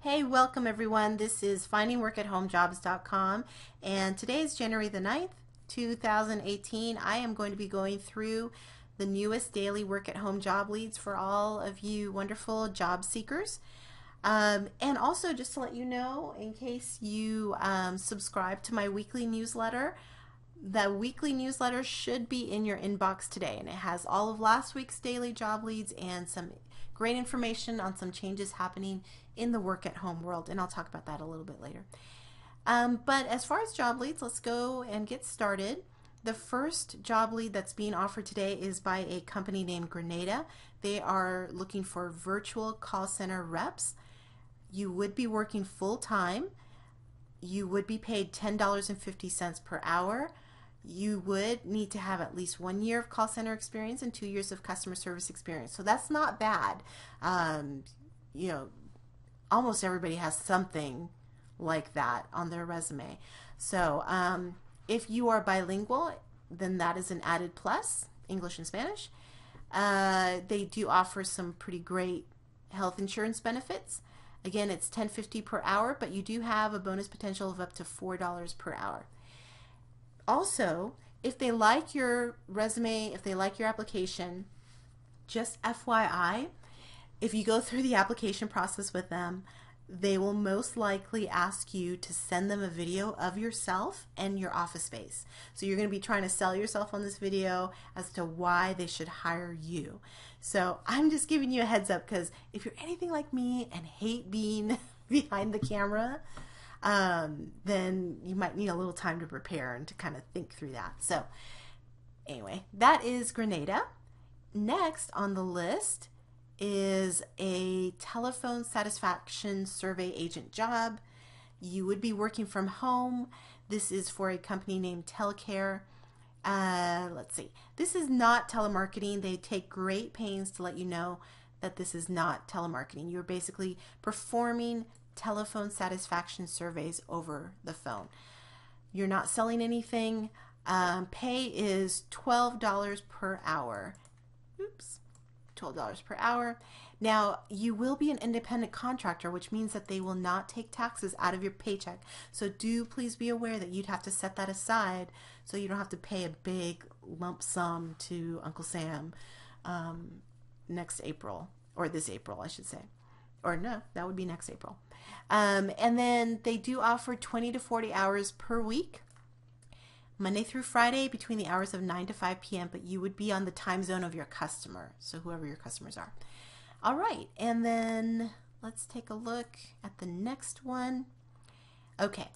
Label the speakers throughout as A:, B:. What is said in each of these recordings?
A: Hey, welcome everyone. This is findingworkathomejobs.com and today is January the 9th, 2018. I am going to be going through the newest daily work at home job leads for all of you wonderful job seekers. And also just to let you know, in case you subscribe to my weekly newsletter, the weekly newsletter should be in your inbox today, and it has all of last week's daily job leads and some great information on some changes happening in the work at home world, and I'll talk about that a little bit later. But as far as job leads, let's go and get started. The first job lead that's being offered today is by a company named Grenada. They are looking for virtual call center reps. You would be working full time. You would be paid $10.50 per hour. You would need to have at least 1 year of call center experience and 2 years of customer service experience. So that's not bad. You know, almost everybody has something like that on their resume. So if you are bilingual, then that is an added plus, English and Spanish. They do offer some pretty great health insurance benefits. Again, it's $10.50 per hour, but you do have a bonus potential of up to $4 per hour. Also, if they like your resume, if they like your application, just FYI, if you go through the application process with them, they will most likely ask you to send them a video of yourself and your office space. So you're going to be trying to sell yourself on this video as to why they should hire you. So I'm just giving you a heads up, because if you're anything like me and hate being behind the camera, then you might need a little time to prepare and to kind of think through that. So anyway, that is Grenada. Next on the list is a telephone satisfaction survey agent job. You would be working from home. This is for a company named Telecare. Let's see. This is not telemarketing. They take great pains to let you know that this is not telemarketing. You're basically performing telephone satisfaction surveys over the phone. You're not selling anything. Pay is $12 per hour. Oops. $12 per hour. Now, you will be an independent contractor, which means that they will not take taxes out of your paycheck. So do please be aware that you'd have to set that aside so you don't have to pay a big lump sum to Uncle Sam next April, or this April, I should say. Or no, that would be next April. And then they do offer 20 to 40 hours per week, Monday through Friday between the hours of 9 to 5 p.m., but you would be on the time zone of your customer, so whoever your customers are. All right, and then let's take a look at the next one. Okay,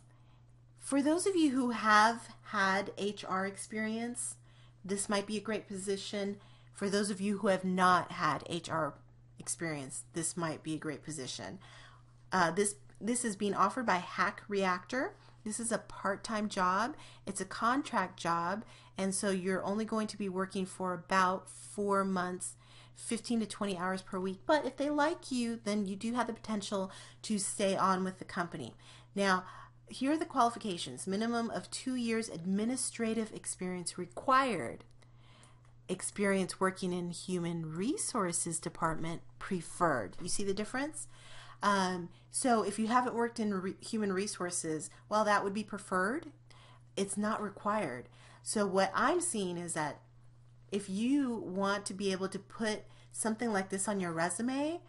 A: for those of you who have had HR experience, this might be a great position. For those of you who have not had HR experience, this might be a great position. This is being offered by Hack Reactor. This is a part-time job. It's a contract job, and so you're only going to be working for about 4 months, 15 to 20 hours per week. But if they like you, then you do have the potential to stay on with the company. Now, here are the qualifications. Minimum of 2 years administrative experience required. Experience working in human resources department preferred. You see the difference? So if you haven't worked in human resources, well, that would be preferred. It's not required. So what I'm seeing is that if you want to be able to put something like this on your resume,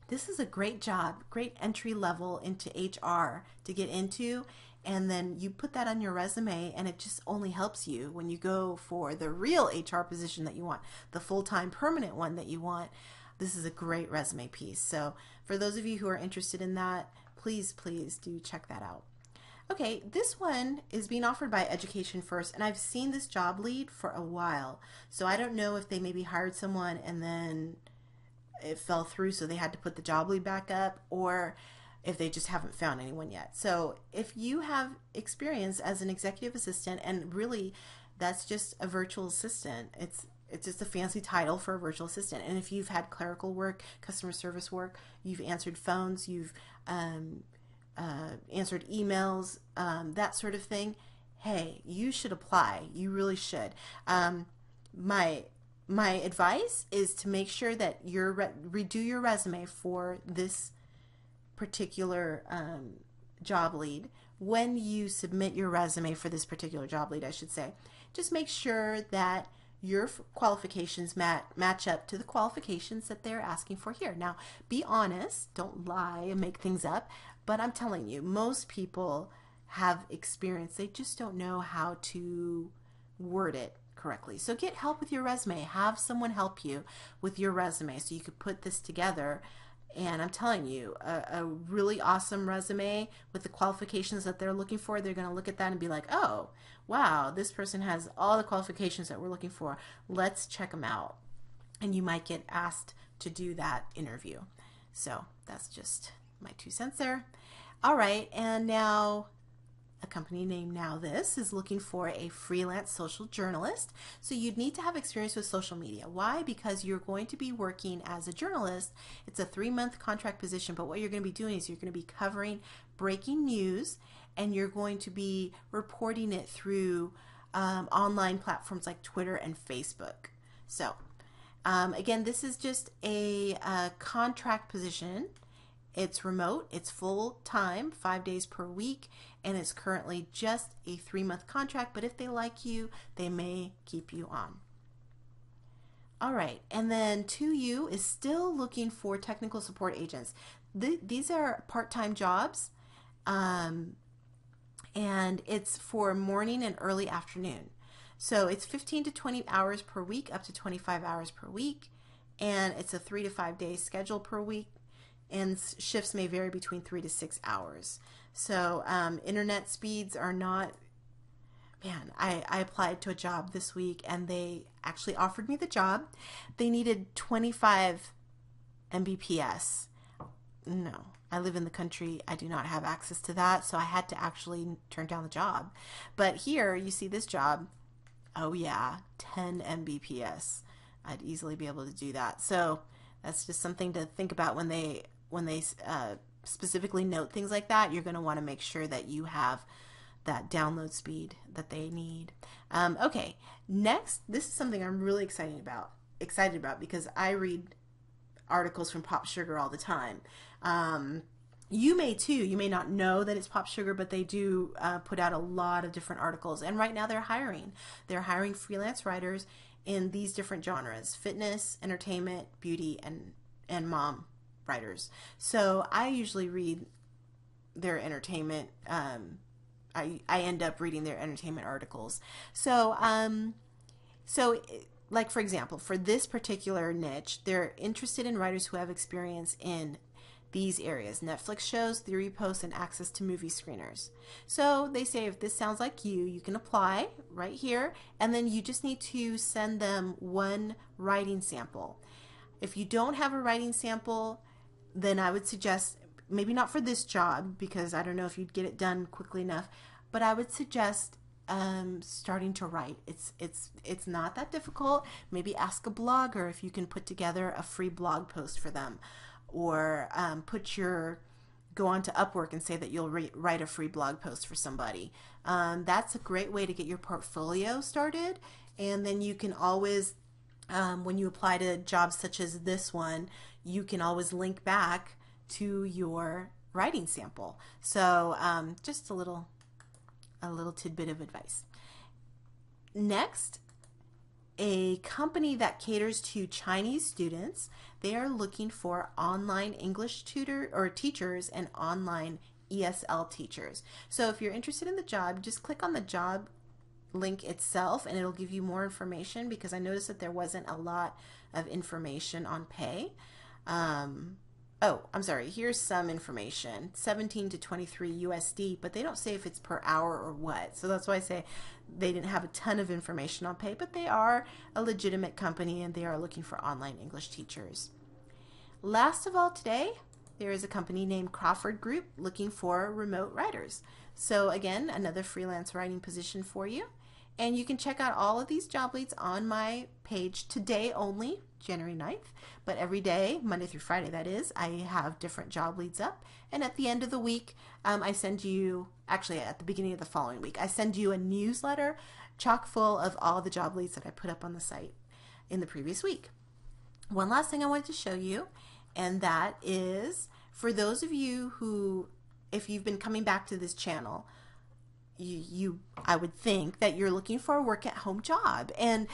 A: this is a great job, great entry level into HR to get into. And then you put that on your resume, and it just only helps you when you go for the real HR position that you want, the full-time permanent one that you want. This is a great resume piece. So for those of you who are interested in that, please do check that out. Okay, this one is being offered by Education First, and I've seen this job lead for a while. So I don't know if they maybe hired someone and then it fell through, so they had to put the job lead back up, or if they just haven't found anyone yet. So if you have experience as an executive assistant, and really that's just a virtual assistant, it's just a fancy title for a virtual assistant. And if you've had clerical work, customer service work, you've answered phones, you've answered emails, that sort of thing, hey, you should apply. You really should. My advice is to make sure that you redo your resume for this particular job lead, when you submit your resume for this particular job lead, I should say, just make sure that your qualifications match up to the qualifications that they're asking for here. Now, be honest, don't lie and make things up, but I'm telling you, most people have experience. They just don't know how to word it correctly. So get help with your resume. Have someone help you with your resume so you could put this together. And I'm telling you, a really awesome resume with the qualifications that they're looking for, they're going to look at that and be like, oh, wow, this person has all the qualifications that we're looking for. Let's check them out. And you might get asked to do that interview. So that's just my 2 cents there. All right, and now a company named Now This is looking for a freelance social journalist. So you'd need to have experience with social media. Why? Because you're going to be working as a journalist. It's a 3-month contract position, but what you're going to be doing is you're going to be covering breaking news, and you're going to be reporting it through online platforms like Twitter and Facebook. So again, this is just a contract position. It's remote, it's full time, 5 days per week, and it's currently just a 3-month contract, but if they like you, they may keep you on. All right, and then 2U is still looking for technical support agents. These are part-time jobs, and it's for morning and early afternoon. So it's 15 to 20 hours per week, up to 25 hours per week, and it's a 3 to 5 day schedule per week. And shifts may vary between 3 to 6 hours. So internet speeds are not, man, I applied to a job this week and they actually offered me the job. They needed 25 Mbps. No, I live in the country. I do not have access to that. So I had to actually turn down the job. But here you see this job. Oh yeah, 10 Mbps. I'd easily be able to do that. So that's just something to think about when they specifically note things like that. You're going to want to make sure that you have that download speed that they need. Okay, next, this is something I'm really excited about because I read articles from Popsugar all the time. You may too. You may not know that it's Popsugar, but they do put out a lot of different articles. And right now they're hiring. They're hiring freelance writers in these different genres: fitness, entertainment, beauty, and mom writers. So I usually read their entertainment. I end up reading their entertainment articles. So like for example, for this particular niche, they're interested in writers who have experience in these areas: Netflix shows, theory posts, and access to movie screeners. So they say if this sounds like you can apply right here, and then you just need to send them one writing sample. If you don't have a writing sample, then I would suggest, maybe not for this job because I don't know if you'd get it done quickly enough, but I would suggest starting to write. It's not that difficult. Maybe ask a blogger if you can put together a free blog post for them, or go on to Upwork and say that you'll write a free blog post for somebody. That's a great way to get your portfolio started, and then you can always, when you apply to jobs such as this one, you can always link back to your writing sample. So just a little tidbit of advice. Next, a company that caters to Chinese students. They are looking for online English teachers and online ESL teachers. So if you're interested in the job, just click on the job link itself and it'll give you more information, because I noticed that there wasn't a lot of information on pay. Oh, I'm sorry, here's some information: 17 to 23 USD, but they don't say if it's per hour or what. So that's why I say they didn't have a ton of information on pay, but they are a legitimate company and they are looking for online English teachers. Last of all today, there is a company named Crawford Group looking for remote writers. So again, another freelance writing position for you. And you can check out all of these job leads on my page today only, January 9th. But every day, Monday through Friday that is, I have different job leads up. And at the end of the week, I send you, actually at the beginning of the following week, I send you a newsletter chock full of all the job leads that I put up on the site in the previous week. One last thing I wanted to show you, and that is For those of you who, if you've been coming back to this channel, I would think that you're looking for a work at home job. And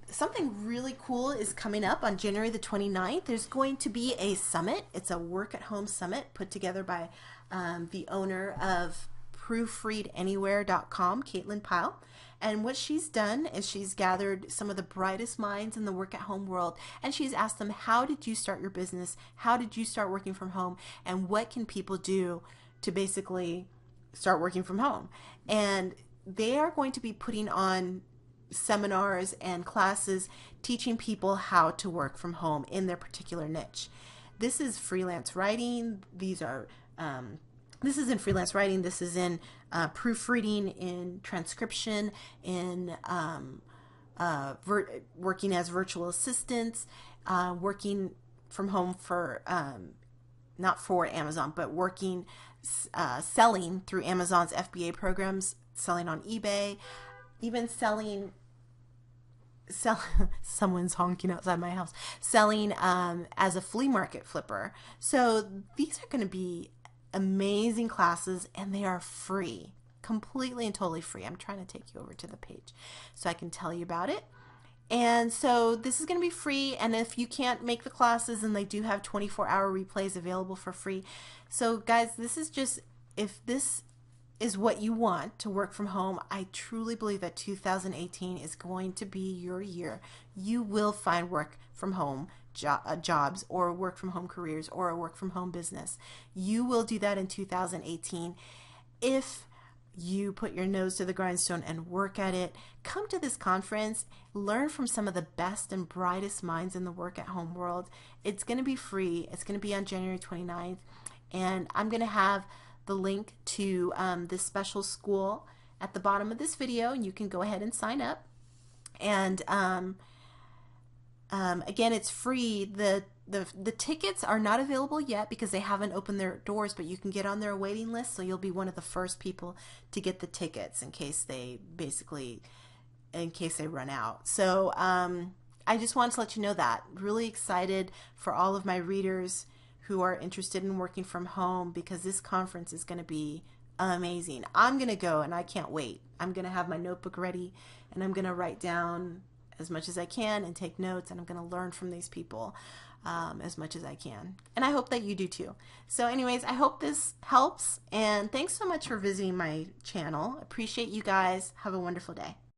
A: something really cool is coming up on January the 29th. There's going to be a summit. It's a work at home summit put together by the owner of proofreadanywhere.com, Caitlin Pyle. And what she's done is she's gathered some of the brightest minds in the work at home world, and she's asked them, how did you start your business? How did you start working from home? And what can people do to basically start working from home? And they are going to be putting on seminars and classes teaching people how to work from home in their particular niche. This is freelance writing. This is in freelance writing. This is in proofreading, in transcription, in working as virtual assistants, working from home for, not for Amazon, but working, selling through Amazon's FBA programs, selling on eBay, even selling someone's honking outside my house, selling as a flea market flipper. So these are going to be amazing classes, and they are free, completely and totally free. I'm trying to take you over to the page so I can tell you about it. And so this is going to be free, and if you can't make the classes, and they do have 24-hour replays available for free. So guys, this is just, if this is what you want to work from home, I truly believe that 2018 is going to be your year. You will find work from home jobs, or work from home careers, or a work from home business. You will do that in 2018 if you put your nose to the grindstone and work at it. Come to this conference, learn from some of the best and brightest minds in the work at home world. It's going to be free. It's going to be on January 29th, and I'm going to have the link to this special school at the bottom of this video, and you can go ahead and sign up. And again, it's free. The tickets are not available yet because they haven't opened their doors, but you can get on their waiting list, so you'll be one of the first people to get the tickets in case they run out. So I just wanted to let you know that. Really excited for all of my readers who are interested in working from home, because this conference is going to be amazing. I'm going to go, and I can't wait. I'm going to have my notebook ready, and I'm going to write down as much as I can and take notes, and I'm going to learn from these people as much as I can. And I hope that you do too. So anyways, I hope this helps, and thanks so much for visiting my channel. Appreciate you guys. Have a wonderful day.